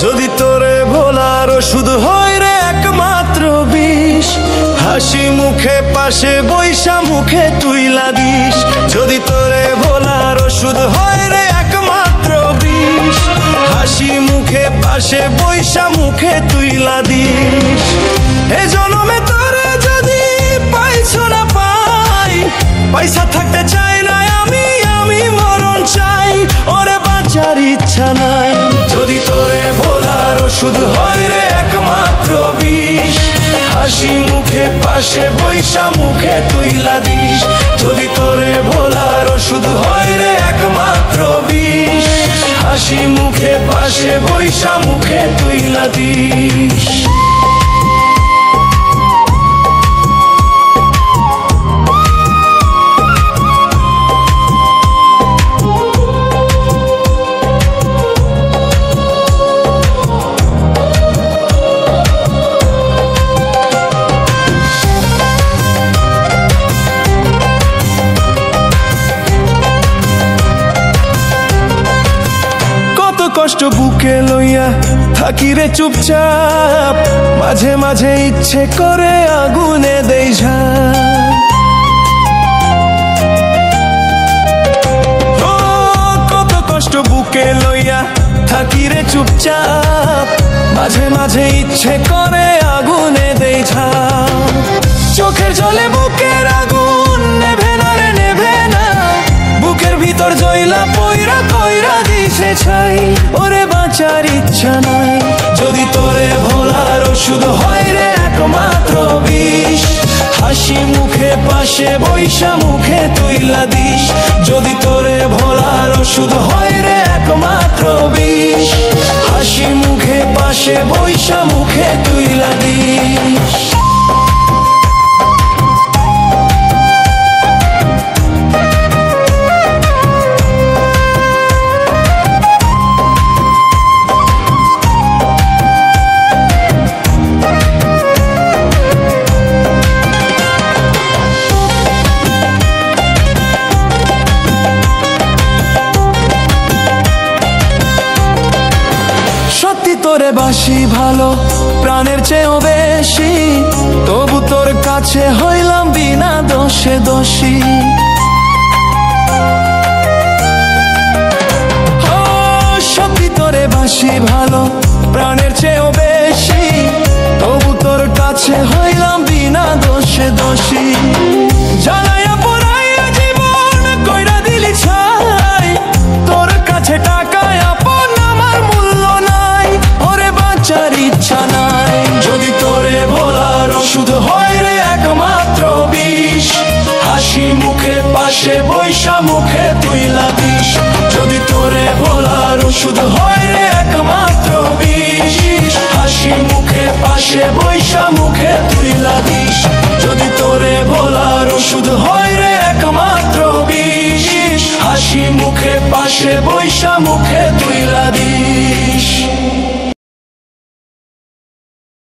যদি তোরে ভোলার ওষুধ হয় রে একমাত্র বিষ, হাসি মুখে পাশে বৈশা মুখে তুইলা দিস। যদি তোরে ভোলার ওষুধ হয় রে একমাত্র বিষ, হাসি মুখে পাশে বৈশা মুখে তুইলা দিস। এ জনমে তোরে যদি পাইছো না পাই, পয়সা থাকতে চাই না আমি মরণ চাই, ওরে বাঁচার ইচ্ছা নাই। যদি তোরে ভোলার ওষুধ হয় রে একমাত্র বিষ, হাসি মুখে পাশে বৈশা মুখে তুইলা দিস। যদি তোরে ভোলার ওষুধ হয় রে একমাত্র বিষ, হাসি মুখে পাশে বৈশা মুখে তুইলা দিস। কষ্ট বুকে লইয়া থাকি রে চুপচাপ, মাঝে মাঝে ইচ্ছে করে আগুনে দেই ঝাঁপ। ও কত কষ্ট বুকে লইয়া থাকি রে চুপচাপ, মাঝে মাঝে ইচ্ছে করে আগুনে দেই ঝাঁপ। চোখের জলে বুকের আগুন নেভে না রে নেভে না, বুকের ভিতর জইলা পয়রা কইরা দিছে ছাই, ওরে বাঁচার ইচ্ছা নাই। যদি তোরে ভোলার ওষুধ হয় রে একমাত্র বিষ, হাসি মুখে পাশে বৈশা মুখে তুইলা দিস। যদি তোরে ভোলার ওষুধ হয় রে একমাত্র বিষ, হাসি মুখে পাশে বৈশা মুখে তুইলা দিস। তোরে বাসি ভালো প্রাণের চেয়েও বেশি, তবু তোর কাছে হইলাম বিনা দোষে দোষী। সত্যি তোরে বাসি ভালো প্রাণের চেয়েও বেশি, তবু তোর কাছে হইলাম বিনা দোষে দোষী। জ্বালাইয়া পোড়াইয়া জীবন কইরা দিলি ছাই, তোর কাছে টাকায় আপন আমার মূল্য নাই, ওরে বাঁচার ইচ্ছা নাই। যদি তোরে ভোলার ওষুধ হয় রে একমাত্র বিষ, হাসি মুখে পাশে বৈশা মুখে তুইলা দিস। যদি তোরে ভোলার ওষুধ হয় রে একমাত্র বিষ, হাসি মুখে পাশে বৈশা মুখে তুইলা দিস। যদি তোরে ভোলার ওষুধ হয় রে একমাত্র বিষ, হাসি মুখে পাশে বৈশা মুখে তুইলা দিস।